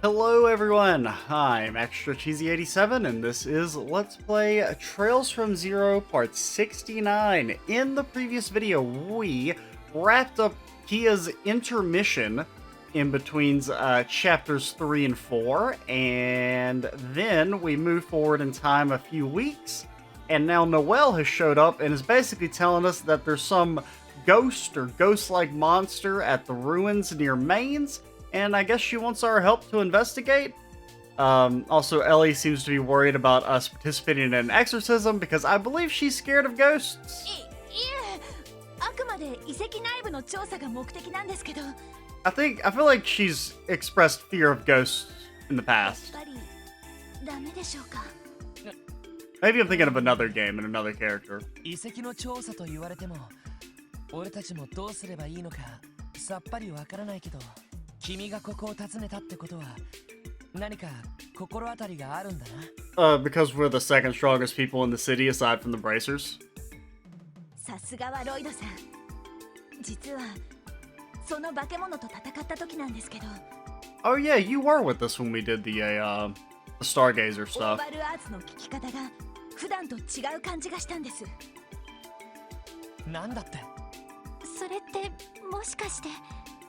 Hello everyone, I'm Extra Cheesy 87 and this is Let's Play Trails from Zero Part 69. In the previous video, we wrapped up Kia's intermission in between chapters 3 and 4, and then we moved forward in time a few weeks, and now Noelle has showed up and is basically telling us that there's some ghost or ghost-like monster at the ruins near Mainz, and I guess she wants our help to investigate. Also, Ellie seems to be worried about us participating in an exorcism because I believe she's scared of ghosts. I feel like she's expressed fear of ghosts in the past. Maybe I'm thinking of another game and another character. 君がここを訪ねたってことは何か心当たりがあるんだな。Because we're the second strongest people in the city aside from the bracers. さすがはロイドさん。実はその化け物と戦った時なんですけど。Oh yeah, you were with us when we did the Stargazer stuff. オーバルアーツの聞き方が普段と違う感じがしたんです。なんだって？それってもしかして。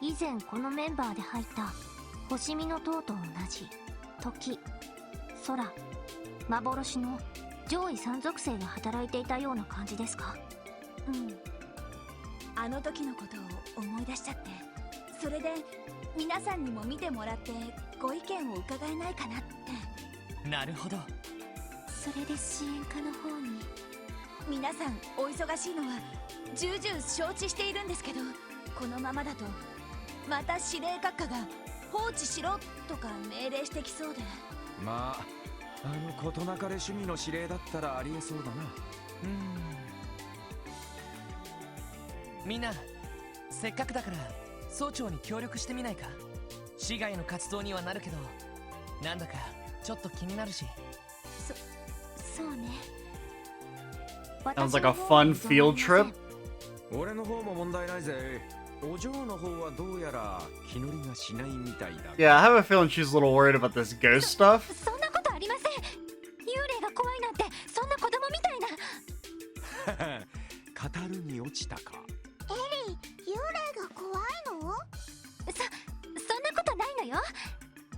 以前このメンバーで入った星見の塔と同じ時、空、幻の上位3属性が働いていたような感じですか？うん。あの時のことを思い出しちゃって、それで皆さんにも見てもらってご意見を伺えないかなって。なるほど。それで支援課の方に。皆さんお忙しいのは重々承知しているんですけど、このままだとまた司令閣下が放置しろとか命令してきそうで。まあ、あの事なかれ趣味の指令だったらありえそうだな。みんな、せっかくだから総長に協力してみないか？市外の活動にはなるけど、なんだかちょっと気になるし。そうね。Sounds like a fun field trip. 俺の方も問題ないぜ。お嬢の方はどうやら気乗りがしないみたいだ。Yeah, I have a feeling she's a little worried about this ghost stuff. そんなことありません。幽霊が怖いなんてそんな子供みたいな。語るに落ちたか。エリー、幽霊が怖いの？そんなことないのよ。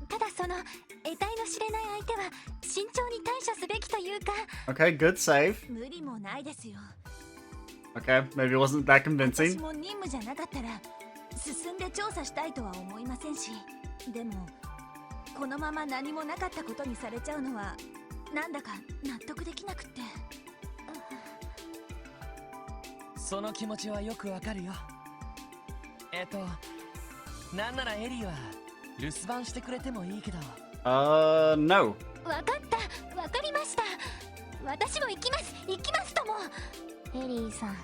ただその得体の知れない相手は慎重に対処すべきというか。Okay, good save. 無理もないですよ。Okay, maybe it wasn't that convincing. 私も任務じゃなかったら進んで調査したいとは思いませんし、でもこのまま何もなかったことにされちゃうのはなんだか納得できなくって。その気持ちはよくわかるよ。なんならエリーは留守番してくれてもいいけど。No. わかった、わかりました。私も行きますとも。エリーさん、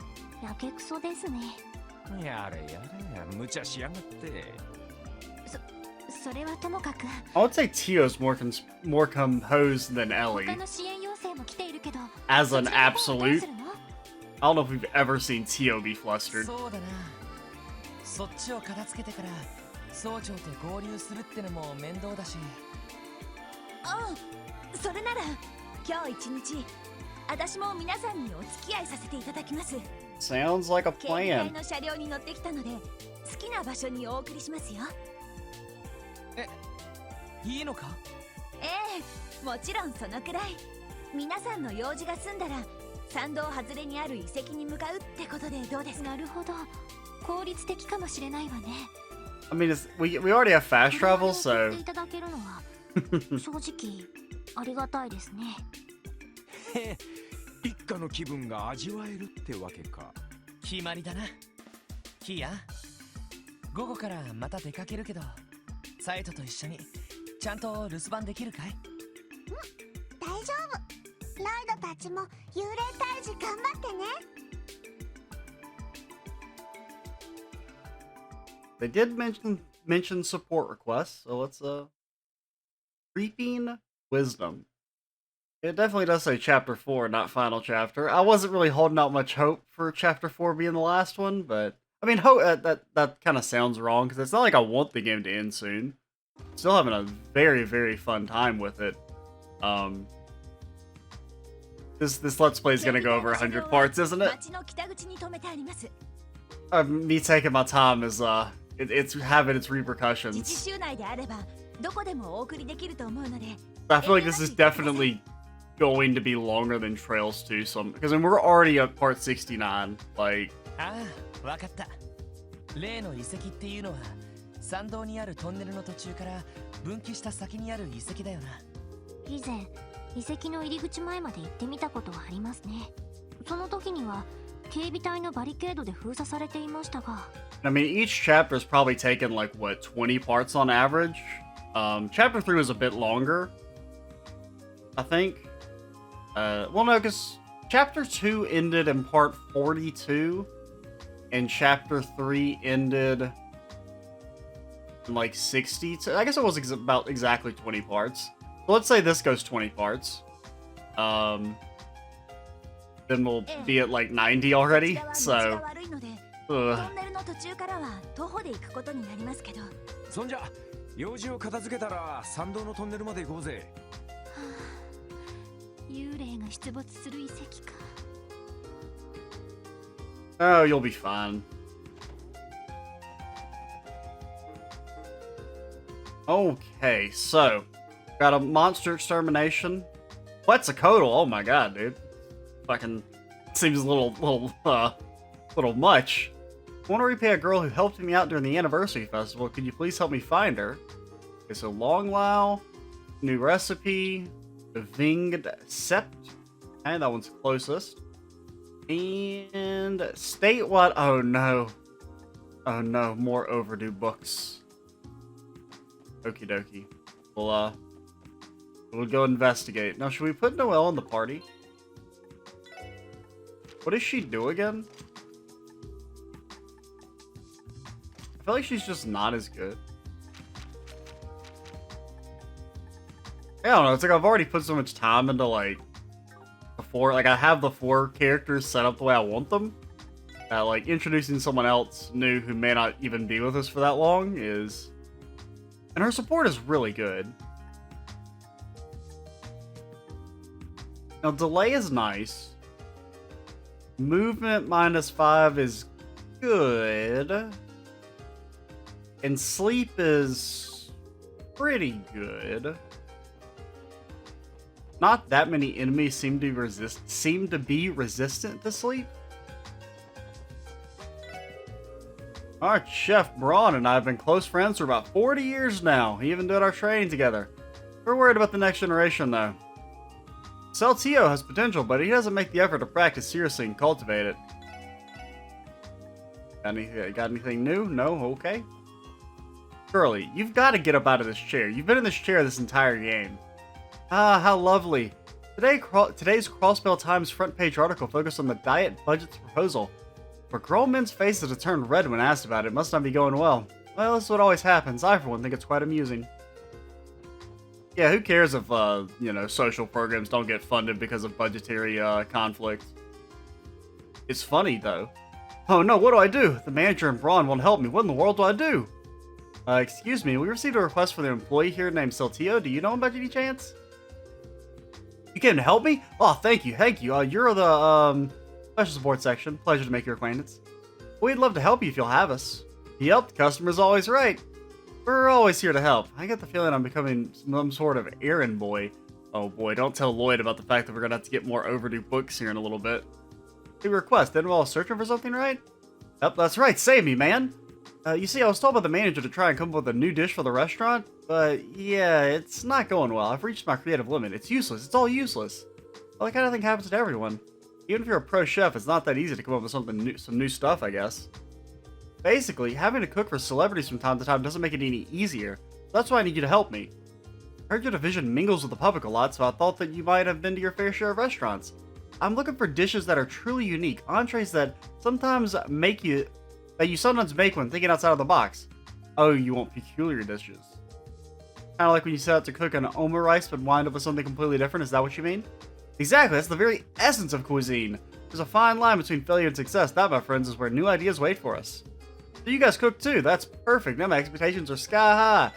やけくそですね。やれやれ、無茶しやがって。それはともかく。I would say Tio's more composed than Ellie. 他の支援要請も来ているけど。As an absolute. I don't know if we've ever seen Tio be flustered. そうだな。そっちを片付けてから総長と合流するってのも面倒だし。それなら今日一日私も皆さんにお付き合いさせていただきます。 Sounds like a 警備隊 plan. の車両に乗ってきたので好きな場所にお送りしますよ。いいのか？もちろんそのくらい。皆さんの用事が済んだら参道外れにある遺跡に向かうってことでどうですか？なるほど。効率的かもしれないわね。I mean, we already have fast travel, so. いただけるのは正直ありがたいですね。一家の気分が味わえるってわけか。決まりだな。キア、午後からまた出かけるけど、サイトと一緒にちゃんと留守番できるかい？大丈夫。ライドたちも幽霊退治頑張ってね。They did mention support requests, so let's Creeping Wisdom. It definitely does say Chapter 4, not Final Chapter. I wasn't really holding out much hope for Chapter 4 being the last one, but I mean, that kind of sounds wrong, because it's not like I want the game to end soon. Still having a very, very fun time with it. This Let's Play is gonna go over 100 parts, isn't it? 町の北口に止めてあります。 Me taking my time is, it's having its 自治 repercussions. 州内であればどこでもお送りできると思うので。 I feel like this is definitely going to be longer than Trails 2, because I mean, we're already at part 69, like... ああ、わかった。例の遺跡っていうのは山道にあるトンネルの途中から分岐した先にある遺跡だよな。以前遺跡の入り口前まで行ってみたことはありますね。その時には警備隊のバリケードで封鎖されていましたが。 I mean, each chapter's probably taken like, what, 20 parts on average? Chapter 3 was a bit longer, I think. Well, no, because Chapter 2 ended in part 42, and Chapter 3 ended in like 60. I guess it was about exactly 20 parts. So let's say this goes 20 parts. Then we'll be at like 90 already, so... トンネルの途中からは徒歩で行くことになりますけど。そんじゃ用事を片付けたら山道のトンネルまで行こうぜ。幽霊が出没する遺跡か。 Oh, you'll be fine. Okay, so got a monster extermination. Quetzalcoatl, oh my god, dude. Fucking seems a little much. I want to repay a girl who helped me out during the anniversary festival. Could you please help me find her? Okay, so Long Lao, new recipe, the Vinged Sept. Okay, that one's closest. And statewide. Oh no. Oh no, more overdue books. Okie dokie. We'll go investigate. Now, should we put Noelle in the party? What does she do again? I feel like she's just not as good. I don't know, it's like I've already put so much time into like I have the 4 characters set up the way I want them. Like introducing someone else new who may not even be with us for that long is... And her support is really good. Now delay is nice. Movement -5 is good. And sleep is pretty good. Not that many enemies seem to be resistant to sleep. Our Chef Braun and I have been close friends for about 40 years now. We even did our training together. We're worried about the next generation though. Celtio has potential, but he doesn't make the effort to practice seriously and cultivate it. Got anything new? No? Okay. Curly, you've got to get up out of this chair. You've been in this chair this entire game. Ah, how lovely. Today's Crossbell Times front page article focused on the diet budget's proposal. For grown men's faces to turn red when asked about it, must not be going well. Well, this is what always happens. I, for one, think it's quite amusing. Yeah, who cares if, you know, social programs don't get funded because of budgetary, conflict. It's funny, though. Oh no, what do I do? The manager and Braun won't help me. What in the world do I do? Excuse me, we received a request from an employee here named Celtio. Do you know him by any chance? You came to help me? Oh, thank you. You're the, special support section. Pleasure to make your acquaintance. We'd love to help you if you'll have us. Yep, the customer's always right. We're always here to help. I get the feeling I'm becoming some sort of errand boy. Oh boy, don't tell Lloyd about the fact that we're gonna have to get more overdue books here in a little bit. Big request, then we're all searching for something, right? Yep, that's right, save me, man! You see, I was told by the manager to try and come up with a new dish for the restaurant, but yeah, it's not going well. I've reached my creative limit. It's useless. It's all useless. Well, that kind of thing happens to everyone. Even if you're a pro chef, it's not that easy to come up with something new, some new stuff, I guess. Basically, having to cook for celebrities from time to time doesn't make it any easier. That's why I need you to help me. I heard your division mingles with the public a lot, so I thought that you might have been to your fair share of restaurants. I'm looking for dishes that are truly unique, entrees that you sometimes make when thinking outside of the box. Oh, you want peculiar dishes. Kinda like when you set out to cook an oma rice but wind up with something completely different, is that what you mean? Exactly, that's the very essence of cuisine. There's a fine line between failure and success. That, my friends, is where new ideas wait for us. So you guys cook too, that's perfect. Now my expectations are sky high.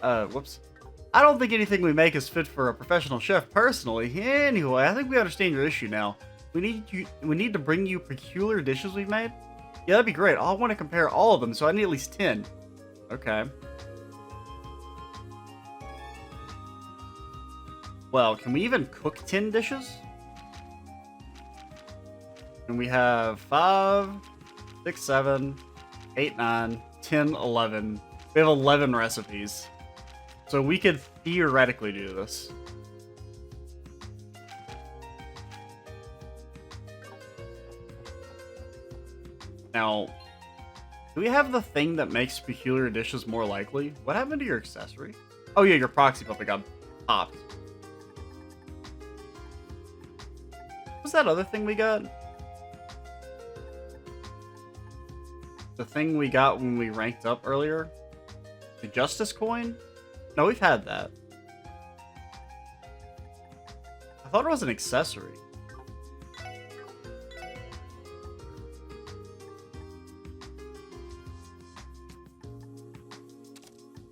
whoops. I don't think anything we make is fit for a professional chef personally. Anyway, I think we understand your issue now. We need to bring you peculiar dishes we've made? Yeah, that'd be great. I want to compare all of them, so I need at least 10. Okay. Well, can we even cook 10 dishes? And we have 5, 6, 7, 8, 9, 10, 11. We have 11 recipes. So we could theoretically do this. Now, do we have the thing that makes peculiar dishes more likely? What happened to your accessory? Oh yeah, your proxy puppet got popped. What's that other thing we got? The thing we got when we ranked up earlier? The Justice Coin? No, we've had that. I thought it was an accessory.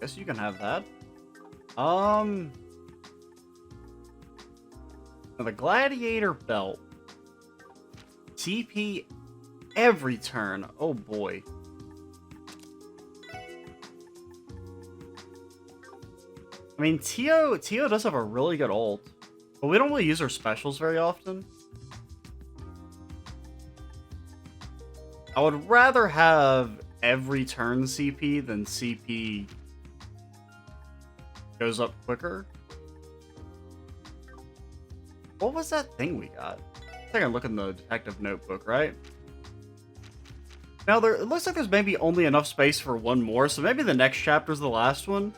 Guess you can have that. Now the Gladiator Belt. TP every turn. Oh boy. I mean, Tio does have a really good ult, but we don't really use her specials very often. I would rather have every turn CP than CP goes up quicker. What was that thing we got? I think I look in the detective notebook, right? Now, it looks like there's maybe only enough space for one more, so maybe the next chapter is the last one.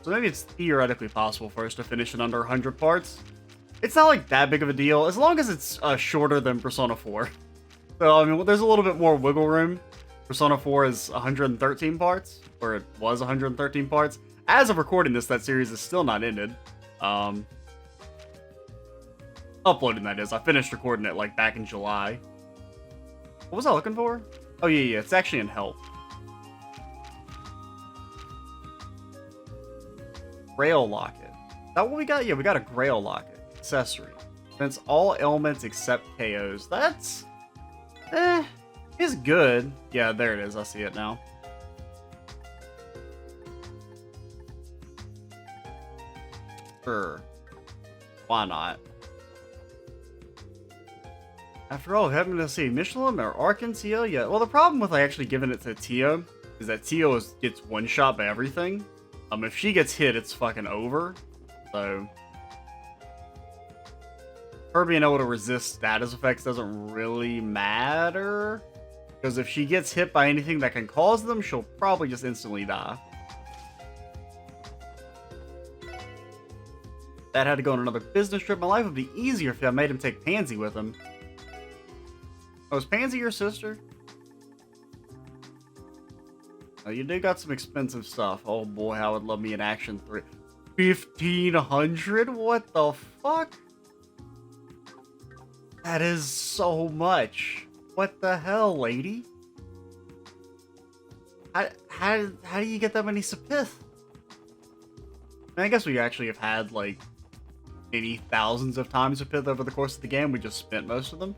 So maybe it's theoretically possible for us to finish it under 100 parts. It's not like that big of a deal, as long as it's shorter than Persona 4. So, I mean, there's a little bit more wiggle room. Persona 4 is 113 parts, or it was 113 parts. As of recording this, that series is still not ended. Uploading, that is. I finished recording it, like, back in July. What was I looking for? Oh, yeah, it's actually in health. Grail Locket. Is that what we got? Yeah, we got a Grail Locket. Accessory. Prevents all ailments except KOs. That's... it's good. Yeah, there it is. I see it now. Sure. Why not? After all, having to see Michelin or Arkin Tio? Yeah, well, the problem with actually giving it to Tio is that Tio gets one-shot by everything. If she gets hit, it's fucking over. So, her being able to resist status effects doesn't really matter. Because if she gets hit by anything that can cause them, she'll probably just instantly die. Dad had to go on another business trip. My life would be easier if I made him take Pansy with him. Oh, is Pansy your sister? Oh, you do got some expensive stuff. Oh boy, I would love me an Action 3. 1,500? What the fuck? That is so much. What the hell, lady? How do you get that many Sapith? I guess we actually have had, like, maybe thousands of times Sapith over the course of the game. We just spent most of them.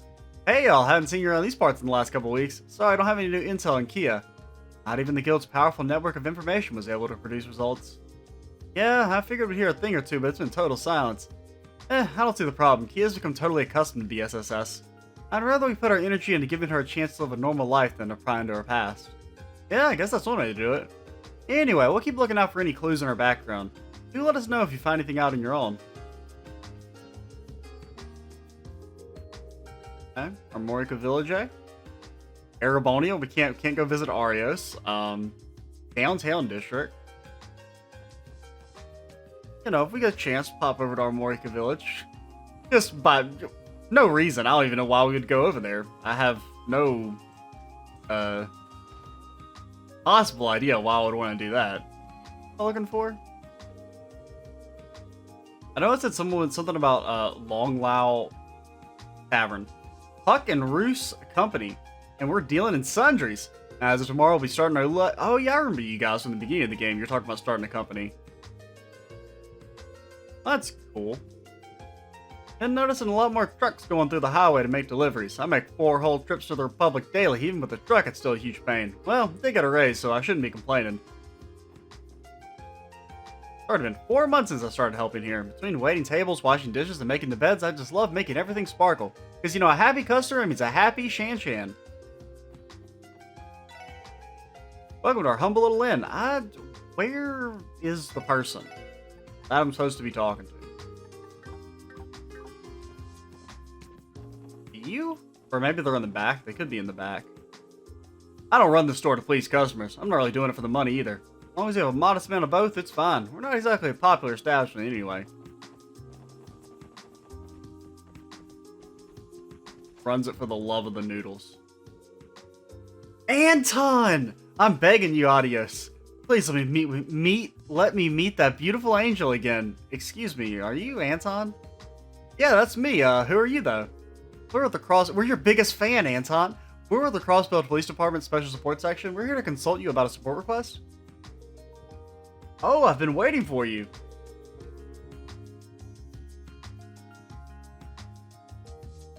Hey, y'all. Haven't seen you around these parts in the last couple weeks. Sorry, I don't have any new intel in Kia. Not even the guild's powerful network of information was able to produce results. Yeah, I figured we'd hear a thing or two, but it's been total silence. I don't see the problem. Kia's become totally accustomed to the SSS. I'd rather we put our energy into giving her a chance to live a normal life than to pry into her past. Yeah, I guess that's one way to do it. Anyway, we'll keep looking out for any clues in her background. Do let us know if you find anything out on your own. Okay, Armorica Village, eh? Arabonia, we can't go visit Arios. Downtown District. You know, if we get a chance, pop over to Armorica Village. Just by no reason. I don't even know why we would go over there. I have no possible idea why I would want to do that. What am I looking for? I know it said something about Long Lao Tavern. Puck and Roos Company. And we're dealing in sundries. As of tomorrow, we'll be starting our... Oh, yeah, I remember you guys from the beginning of the game. You're talking about starting a company. That's cool. Been noticing a lot more trucks going through the highway to make deliveries. I make 4 whole trips to the Republic daily. Even with the truck, it's still a huge pain. Well, they got a raise, so I shouldn't be complaining. It's already been 4 months since I started helping here. Between waiting tables, washing dishes, and making the beds, I just love making everything sparkle. Because, you know, a happy customer means a happy Shan-Shan. Welcome to our humble little inn. Where is the person that I'm supposed to be talking to? You? Or maybe they're in the back. They could be in the back. I don't run the store to please customers. I'm not really doing it for the money either. As long as you have a modest amount of both, it's fine. We're not exactly a popular establishment anyway. Runs it for the love of the noodles. Anton! I'm begging you, Adios. Please let me meet that beautiful angel again. Excuse me, are you Anton? Yeah, that's me. Who are you though? We're your biggest fan, Anton. We're with the Crossbelt Police Department Special Support Section. We're here to consult you about a support request. Oh, I've been waiting for you.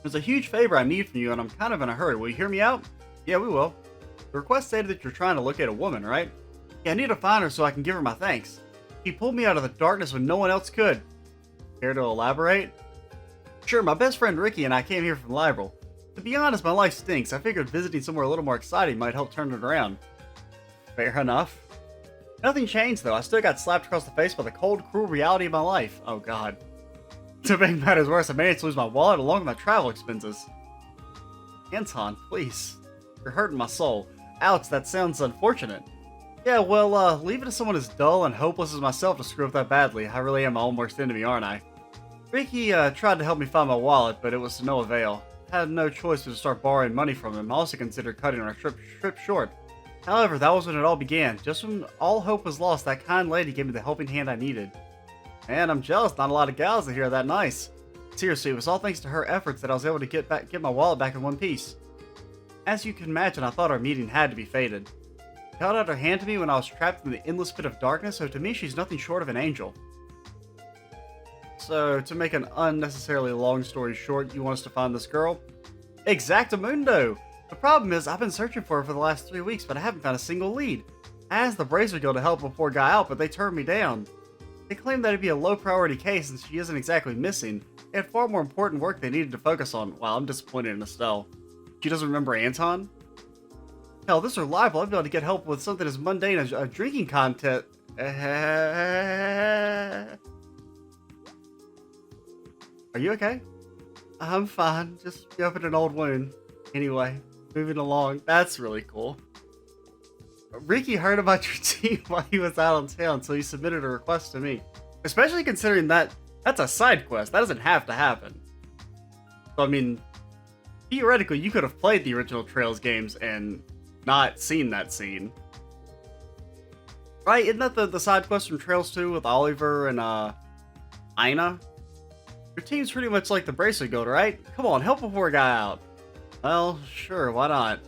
There's a huge favor I need from you, and I'm kind of in a hurry. Will you hear me out? Yeah, we will. The request stated that you're trying to locate a woman, right? Yeah, I need to find her so I can give her my thanks. She pulled me out of the darkness when no one else could. Care to elaborate? Sure, my best friend Ricky and I came here from Liberl. To be honest, my life stinks. I figured visiting somewhere a little more exciting might help turn it around. Fair enough. Nothing changed though. I still got slapped across the face by the cold, cruel reality of my life. Oh god. To make matters worse, I managed to lose my wallet along with my travel expenses. Anton, please. You're hurting my soul. Ouch, that sounds unfortunate. Yeah, well, leave it to someone as dull and hopeless as myself to screw up that badly. I really am my own worst enemy, aren't I? Ricky tried to help me find my wallet, but it was to no avail. I had no choice but to start borrowing money from him. I also considered cutting our trip short. However, that was when it all began. Just when all hope was lost, that kind lady gave me the helping hand I needed. Man, I'm jealous. Not a lot of gals that hear that nice. Seriously, it was all thanks to her efforts that I was able to get my wallet back in one piece. As you can imagine, I thought our meeting had to be fated. She held out her hand to me when I was trapped in the endless pit of darkness, so to me she's nothing short of an angel. So, to make an unnecessarily long story short, you want us to find this girl? Exactamundo! The problem is, I've been searching for her for the last 3 weeks, but I haven't found a single lead. I asked the Bracer Guild to help a poor guy out, but they turned me down. They claimed that it'd be a low priority case since she isn't exactly missing. They had far more important work they needed to focus on. Wow, I'm disappointed in Estelle. She doesn't remember Anton? Hell, this is reliable. I'd be able to get help with something as mundane as a drinking contest. Are you okay? I'm fine. Just opened an old wound. Anyway, moving along. That's really cool. Ricky heard about your team while he was out on town, so he submitted a request to me. Especially considering that that's a side quest. That doesn't have to happen. So, I mean, theoretically, you could have played the original Trails games and not seen that scene. Right? Isn't that the side quest from Trails 2 with Oliver and, Ina? Your team's pretty much like the Bracer Guild, right? Come on, help a poor guy out. Well, sure, why not?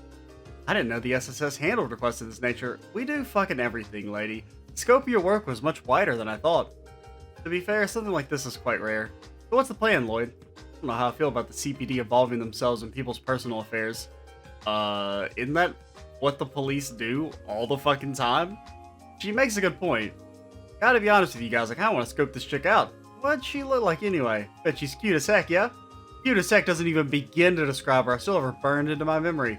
I didn't know the SSS handled requests of this nature. We do fucking everything, lady. The scope of your work was much wider than I thought. To be fair, something like this is quite rare. So what's the plan, Lloyd? I don't know how I feel about the CPD involving themselves in people's personal affairs. Isn't that what the police do all the fucking time? She makes a good point. Gotta be honest with you guys, I kinda wanna scope this chick out. What'd she look like anyway? Bet she's cute as heck, yeah? Cute as heck doesn't even begin to describe her. I still have her burned into my memory.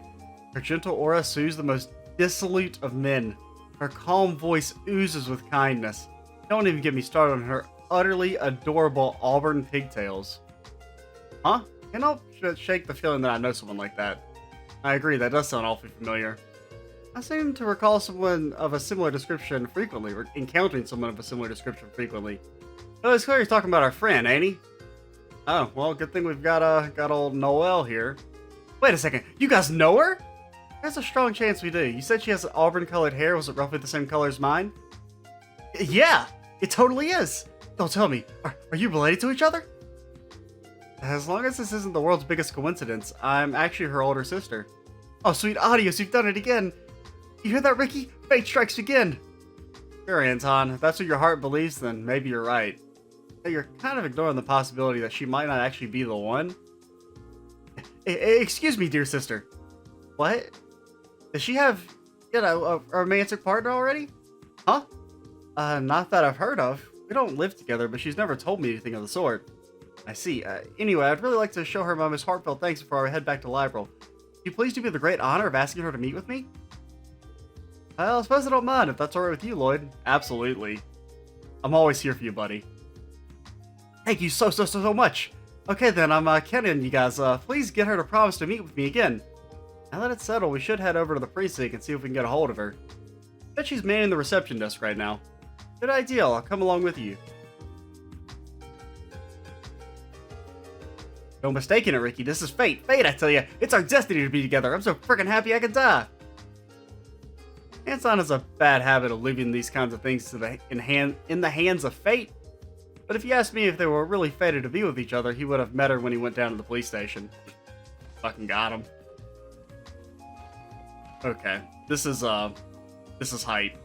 Her gentle aura soothes the most dissolute of men. Her calm voice oozes with kindness. Don't even get me started on her utterly adorable auburn pigtails. Huh? Can't help shake the feeling that I know someone like that. I agree, that does sound awfully familiar. I seem to recall someone of a similar description frequently, or encountering someone of a similar description frequently. Oh, it's clear he's talking about our friend, ain't he? Oh, well, good thing we've got old Noelle here. Wait a second, you guys know her? There's a strong chance we do. You said she has auburn-colored hair. Was it roughly the same color as mine? Yeah, it totally is. Don't tell me. Are you related to each other? As long as this isn't the world's biggest coincidence, I'm actually her older sister. Oh, sweet Adios, you've done it again. You hear that, Ricky? Fate strikes again. Sure, Anton. If that's what your heart believes, then maybe you're right. But you're kind of ignoring the possibility that she might not actually be the one. Excuse me, dear sister. What? Does she have, a romantic partner already? Huh? Not that I've heard of. We don't live together, but she's never told me anything of the sort. I see. Anyway, I'd really like to show her my most heartfelt thanks before I head back to Liberl. Could you please do me the great honor of asking her to meet with me? Well, I suppose I don't mind if that's alright with you, Lloyd. Absolutely. I'm always here for you, buddy. Thank you so much. Okay then, I'm counting on you guys. Please get her to promise to meet with me again. Now that it's settled, we should head over to the precinct and see if we can get a hold of her. Bet she's manning the reception desk right now. Good idea, I'll come along with you. No mistaking it, Ricky. This is fate. Fate, I tell you. It's our destiny to be together. I'm so freaking happy I could die. Anton has a bad habit of leaving these kinds of things to in the hands of fate. But if you ask me if they were really fated to be with each other, he would have met her when he went down to the police station. Fucking got him. Okay. This is hype.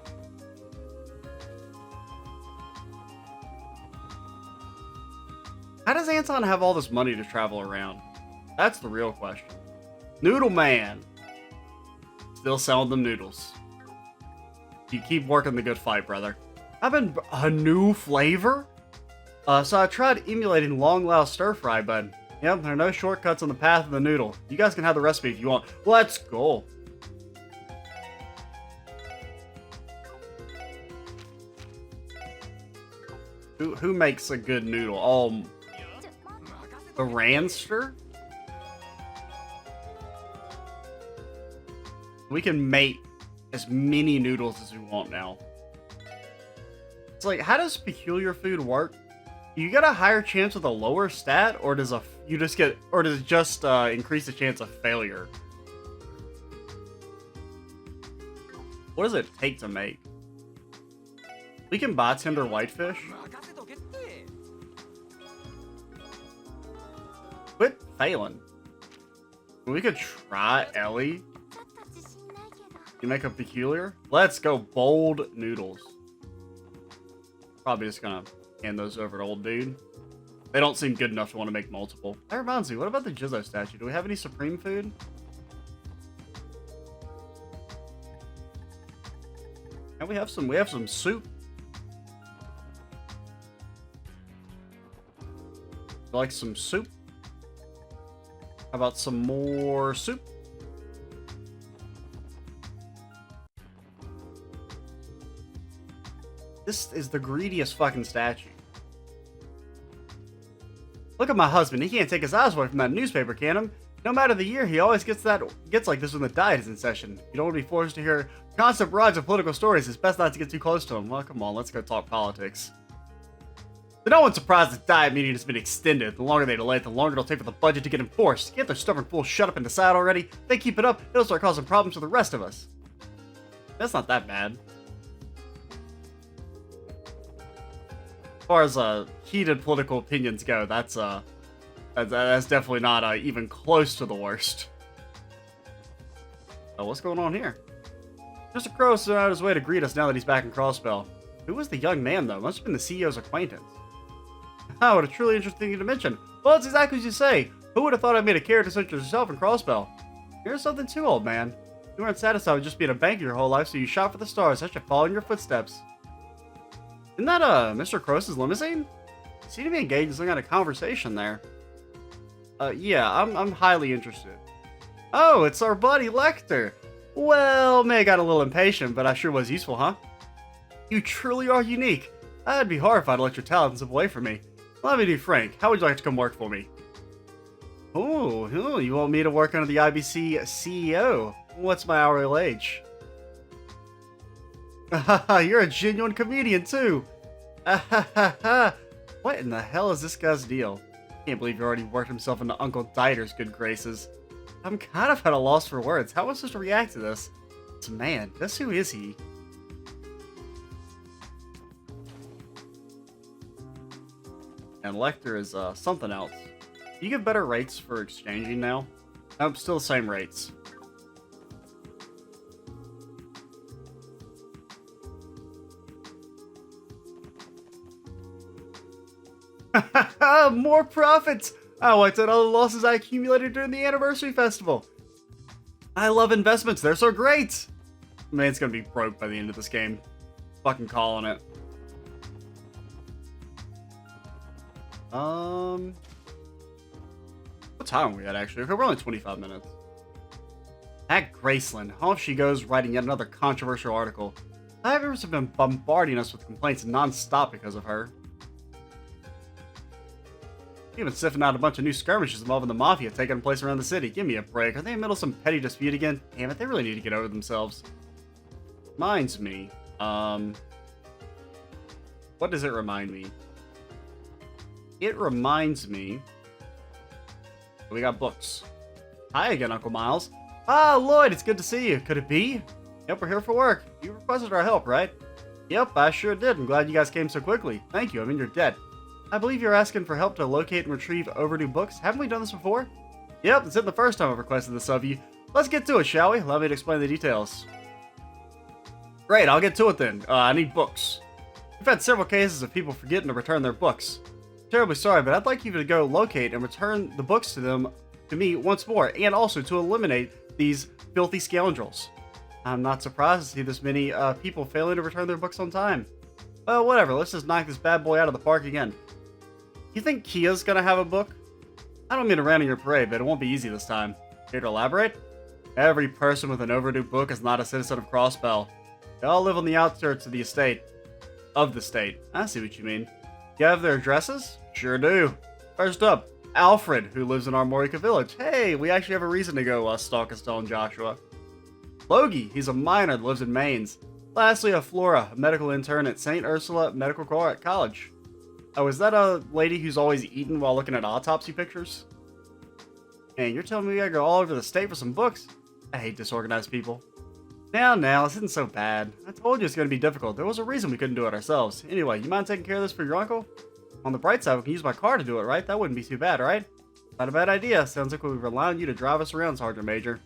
How does Anton have all this money to travel around? That's the real question. Noodle Man. Still selling them noodles. You keep working the good fight, brother. I've been a new flavor? So I tried emulating Long Lao Stir Fry, but yep, there are no shortcuts on the path of the noodle. You guys can have the recipe if you want. Let's go. Who makes a good noodle? The Ranster? We can make as many noodles as we want now. It's like, how does peculiar food work? You get a higher chance with a lower stat, or does it just increase the chance of failure? What does it take to make? We can buy tender whitefish. Quit failing. We could try Ellie. You make a peculiar? Let's go bold noodles. Probably just gonna hand those over to old dude. They don't seem good enough to want to make multiple. That reminds me, what about the Jizzo statue? Do we have any supreme food? And we have some soup. You like some soup? How about some more soup? This is the greediest fucking statue. Look at my husband. He can't take his eyes away from that newspaper, can him? No matter the year, he always gets like this when the diet is in session. You don't want to be forced to hear constant barrage of political stories. It's best not to get too close to him. Well, come on, let's go talk politics. So no one's surprised the diet meeting has been extended. The longer they delay it, the longer it'll take for the budget to get enforced. Can't those stubborn fools shut up and decide already? If they keep it up, it'll start causing problems for the rest of us. That's not that bad. As far as heated political opinions go, that's definitely not even close to the worst. Oh, what's going on here? Mr. Crow is on his way to greet us now that he's back in Crossbell. Who was the young man, though? Must have been the CEO's acquaintance. Oh, what a truly interesting thing to mention. Well, it's exactly as you say. Who would have thought I made a character such as yourself in Crossbell? Here's something too, old man. You weren't satisfied with just being a banker your whole life, so you shot for the stars. I should follow in your footsteps. Isn't that, Mr. Cross's limousine? You seem to be engaged in some kind of conversation there. Yeah, I'm highly interested. Oh, it's our buddy Lecter. Well, May got a little impatient, but I sure was useful, huh? You truly are unique. I'd be horrified to let your talents slip away from me. Let me be frank. How would you like to come work for me? Oh, you want me to work under the IBC CEO? What's my hourly wage? You're a genuine comedian, too. What in the hell is this guy's deal? Can't believe he already worked himself into Uncle Dieter's good graces. I'm kind of at a loss for words. How am I supposed to react to this? This man, just who is he? And Lecter is something else. You get better rates for exchanging now? Nope, still the same rates. More profits! I wiped out all the losses I accumulated during the anniversary festival. I love investments, they're so great! Man's gonna be broke by the end of this game. Fucking calling it. What time are we at, actually? Okay, we're only 25 minutes. At Graceland, off she goes writing yet another controversial article. Divers have been bombarding us with complaints non-stop because of her. Even sifting out a bunch of new skirmishes involving the Mafia taking place around the city. Give me a break. Are they in the middle of some petty dispute again? Damn it, they really need to get over themselves. Reminds me. What does it remind me? It reminds me... We got books. Hi again, Uncle Miles. Ah, Lloyd, it's good to see you. Could it be? Yep, we're here for work. You requested our help, right? Yep, I sure did. I'm glad you guys came so quickly. Thank you, I'm in your debt. I believe you're asking for help to locate and retrieve overdue books. Haven't we done this before? Yep, this isn't the first time I've requested this of you. Let's get to it, shall we? Allow me to explain the details. Great, I'll get to it then. I need books. We've had several cases of people forgetting to return their books. I'm terribly sorry, but I'd like you to go locate and return the books to me once more, and also to eliminate these filthy scoundrels. I'm not surprised to see this many people failing to return their books on time. Well, whatever, let's just knock this bad boy out of the park again. You think Kia's gonna have a book? I don't mean to rain on your parade, but it won't be easy this time. Care to elaborate? Every person with an overdue book is not a citizen of Crossbell. They all live on the outskirts of the estate. Of the state. I see what you mean. You have their addresses? Sure do. First up, Alfred, who lives in Armorica Village. Hey, we actually have a reason to go stalk Estelle and Joshua. Logie, he's a minor that lives in Mainz. Lastly, Flora, a medical intern at St. Ursula Medical College. Oh, is that a lady who's always eating while looking at autopsy pictures? And you're telling me we gotta go all over the state for some books? I hate disorganized people. Now, this isn't so bad. I told you it's gonna be difficult. There was a reason we couldn't do it ourselves. Anyway, you mind taking care of this for your uncle? On the bright side, we can use my car to do it, right? That wouldn't be too bad, right? Not a bad idea. Sounds like we rely on you to drive us around, Sergeant Major.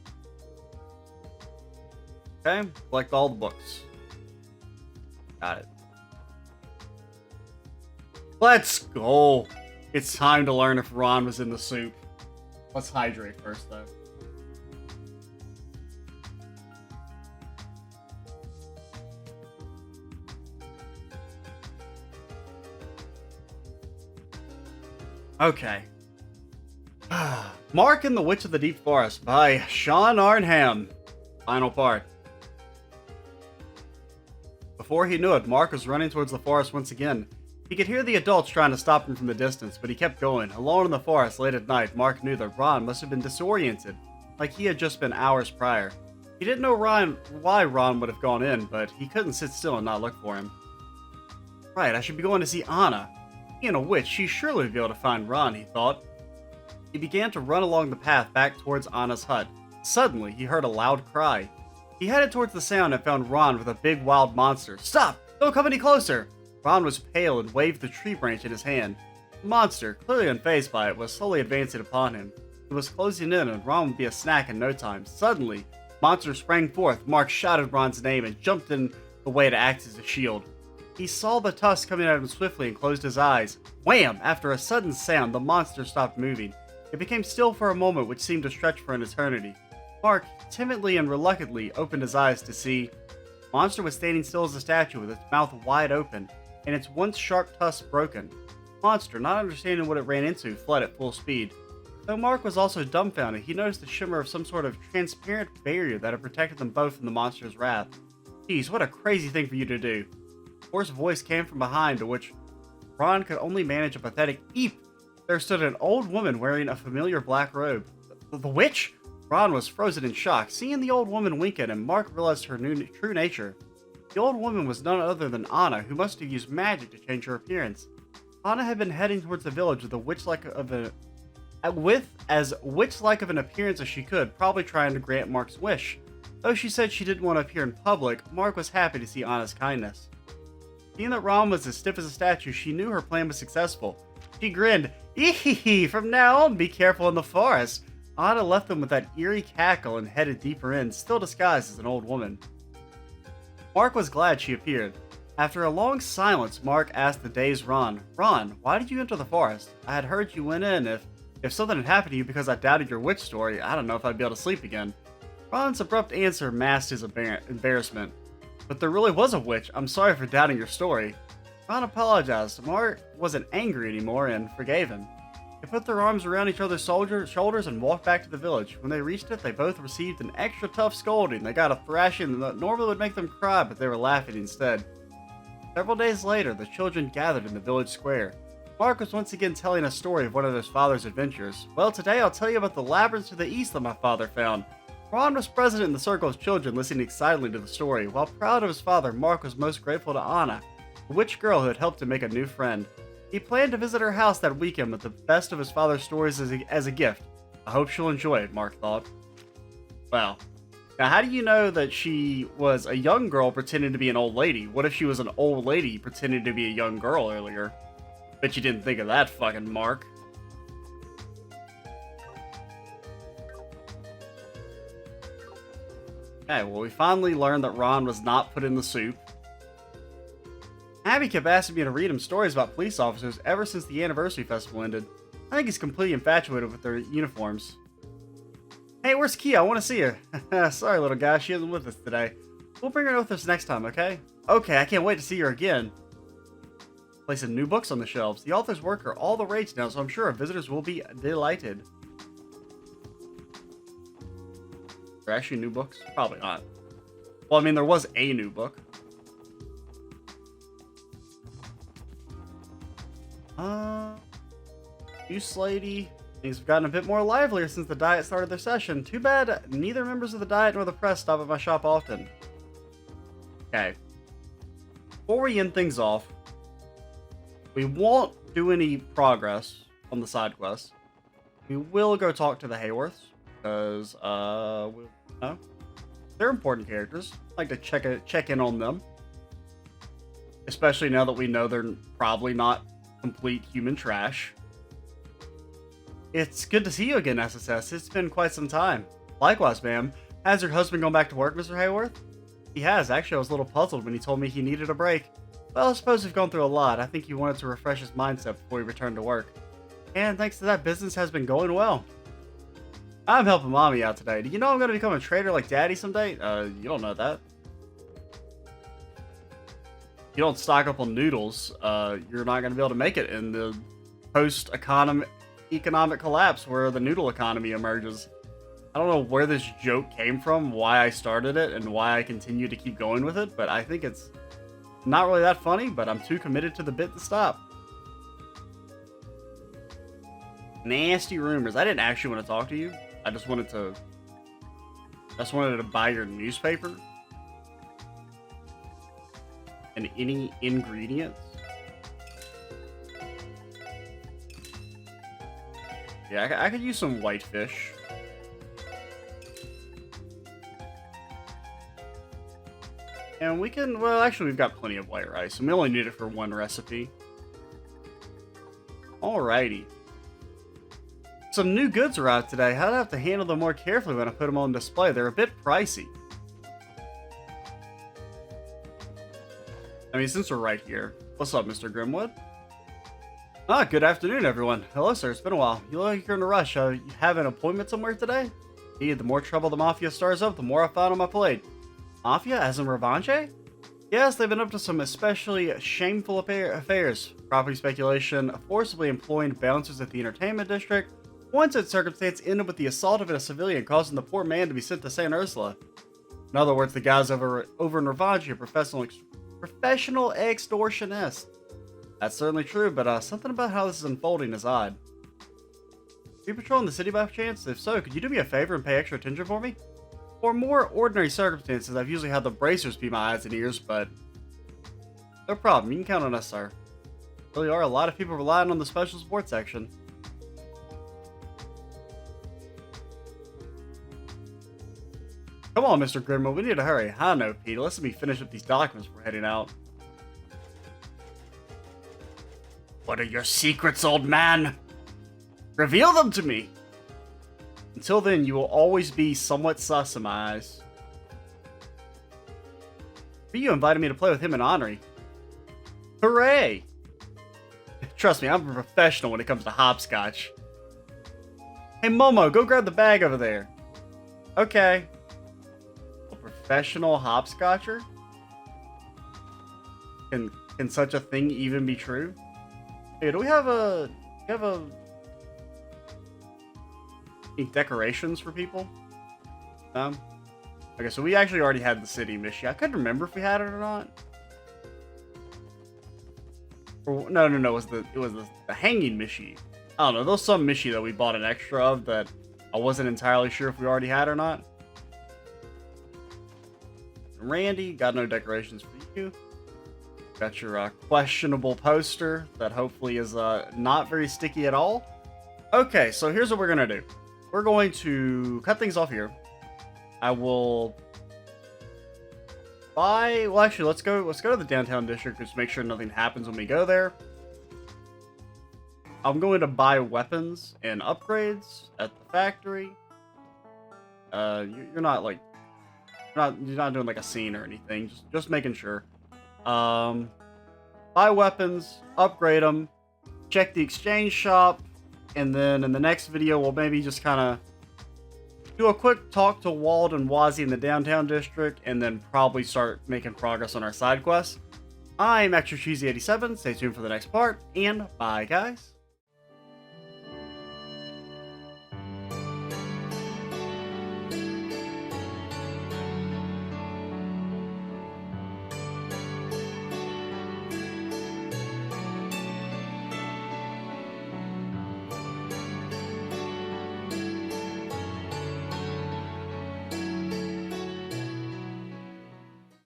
Okay, collect all the books. Got it. Let's go! It's time to learn if Ron was in the soup. Let's hydrate first, though. Okay. Mark and the Witch of the Deep Forest by Sean Arnham. Final part. Before he knew it, Mark was running towards the forest once again. He could hear the adults trying to stop him from the distance, but he kept going. Alone in the forest late at night, Mark knew that Ron must have been disoriented, like he had just been hours prior. He didn't know why Ron would have gone in, but he couldn't sit still and not look for him. Right, I should be going to see Anna. Being a witch, she surely would be able to find Ron, he thought. He began to run along the path back towards Anna's hut. Suddenly, he heard a loud cry. He headed towards the sound and found Ron with a big wild monster. Stop! Don't come any closer! Ron was pale and waved the tree branch in his hand. The monster, clearly unfazed by it, was slowly advancing upon him. It was closing in and Ron would be a snack in no time. Suddenly, monster sprang forth. Mark shouted Ron's name and jumped in the way to act as a shield. He saw the tusk coming at him swiftly and closed his eyes. Wham! After a sudden sound, the monster stopped moving. It became still for a moment which seemed to stretch for an eternity. Mark, timidly and reluctantly, opened his eyes to see. The monster was standing still as a statue with its mouth wide open and its once sharp tusks broken. The monster, not understanding what it ran into, fled at full speed. Though Mark was also dumbfounded, he noticed the shimmer of some sort of transparent barrier that had protected them both from the monster's wrath. Geez, what a crazy thing for you to do. A hoarse voice came from behind, to which Ron could only manage a pathetic eep. There stood an old woman wearing a familiar black robe. The witch? Ron was frozen in shock. Seeing the old woman wink at him, Mark realized her true nature. The old woman was none other than Anna, who must have used magic to change her appearance. Anna had been heading towards the village with as witch-like of an appearance as she could, probably trying to grant Mark's wish. Though she said she didn't want to appear in public, Mark was happy to see Anna's kindness. Seeing that Ron was as stiff as a statue, she knew her plan was successful. She grinned. Eehee, from now on, be careful in the forest. Anna left them with that eerie cackle and headed deeper in, still disguised as an old woman. Mark was glad she appeared. After a long silence, Mark asked the dazed Ron, Ron, why did you enter the forest? I had heard you went in. If something had happened to you because I doubted your witch story, I don't know if I'd be able to sleep again. Ron's abrupt answer masked his embarrassment. But there really was a witch. I'm sorry for doubting your story. Ron apologized. Mark wasn't angry anymore and forgave him. They put their arms around each other's shoulders and walked back to the village. When they reached it, they both received an extra tough scolding. They got a thrashing that normally would make them cry, but they were laughing instead. Several days later, the children gathered in the village square. Mark was once again telling a story of one of his father's adventures. Well, today I'll tell you about the labyrinth to the east that my father found. Ron was present in the circle of children, listening excitedly to the story. While proud of his father, Mark was most grateful to Anna, a witch girl who had helped him make a new friend. He planned to visit her house that weekend with the best of his father's stories as a gift. I hope she'll enjoy it, Mark thought. Well, now how do you know that she was a young girl pretending to be an old lady? What if she was an old lady pretending to be a young girl earlier? Bet you didn't think of that, fucking Mark. Okay, well, we finally learned that Ron was not put in the soup. Abby kept asking me to read him stories about police officers ever since the anniversary festival ended. I think he's completely infatuated with their uniforms. Hey, where's Kia? I want to see her. Sorry, little guy, she isn't with us today. We'll bring her with us next time, okay? Okay, I can't wait to see her again. Placing new books on the shelves. The author's work are all the rage now, so I'm sure our visitors will be delighted. Are there actually new books? Probably not. Well, I mean, there was a new book. Juice Lady. Things have gotten a bit more livelier since the Diet started their session. Too bad neither members of the Diet nor the press stop at my shop often. Okay. Before we end things off, we won't do any progress on the side quests. We will go talk to the Hayworths, because, they're important characters. I like to check in on them. Especially now that we know they're probably not complete human trash. It's good to see you again, SSS. It's been quite some time. Likewise, ma'am. Has your husband gone back to work, Mr. Hayworth? He has. Actually, I was a little puzzled when he told me he needed a break. Well, I suppose we've gone through a lot. I think he wanted to refresh his mindset before he returned to work. And thanks to that, business has been going well. I'm helping Mommy out today. Do you know I'm going to become a trader like Daddy someday? You don't know that. You don't stock up on noodles, you're not going to be able to make it in the post-economic collapse where the noodle economy emerges. I don't know where this joke came from, why I started it, and why I continue to keep going with it, but I think it's not really that funny, but I'm too committed to the bit to stop. Nasty rumors. I didn't actually want to talk to you. I just wanted to buy your newspaper. And any ingredients. Yeah, I could use some whitefish. And we can, well, actually we've got plenty of white rice, and we only need it for one recipe. Alrighty. Some new goods arrived today. I'd have to handle them more carefully when I put them on display. They're a bit pricey. I mean, since we're right here. What's up, Mr. Grimwood? Ah, good afternoon, everyone. Hello, sir. It's been a while. You look like you're in a rush. You have an appointment somewhere today? Indeed, the more trouble the Mafia stirs up, the more I find on my plate. Mafia, as in Revanche? Yes, they've been up to some especially shameful affairs. Property speculation, forcibly employing bouncers at the entertainment district. One such circumstance ended with the assault of a civilian, causing the poor man to be sent to St. Ursula. In other words, the guys over in Revanche are professional extortionists. That's certainly true, but something about how this is unfolding is odd. Are you patrolling the city by chance? If so, could you do me a favor and pay extra attention for me? For more ordinary circumstances, I've usually had the bracers be my eyes and ears, but no problem. You can count on us, sir. There really are a lot of people relying on the special support section. Come on, Mr. Grimwell, we need to hurry. I know, Pete. Let me finish up these documents before heading out. What are your secrets, old man? Reveal them to me! Until then, you will always be somewhat sus in my eyes. You invited me to play with him and Henri. Hooray! Trust me, I'm a professional when it comes to hopscotch. Hey Momo, go grab the bag over there. Okay. A professional hopscotcher? Can such a thing even be true? Hey, do we have any decorations for people? Okay, so we actually already had the city mission. I couldn't remember if we had it or not. Or, no, it was the hanging Mishi. I don't know. There's some Mishi that we bought an extra of that I wasn't entirely sure if we already had or not. Randy, got no decorations for you. Got your questionable poster that hopefully is not very sticky at all. Okay, so here's what we're gonna do. We're going to cut things off here. I will buy. Well, actually, let's go to the downtown district just to make sure nothing happens when we go there. I'm going to buy weapons and upgrades at the factory. You're not like you're not doing like a scene or anything. Just making sure. Buy weapons, upgrade them, check the exchange shop, and then in the next video we'll maybe just kind of do a quick talk to Wald and Wazzy in the downtown district, and then probably start making progress on our side quests. I'm Extra Cheesy 87. Stay tuned for the next part, and bye guys.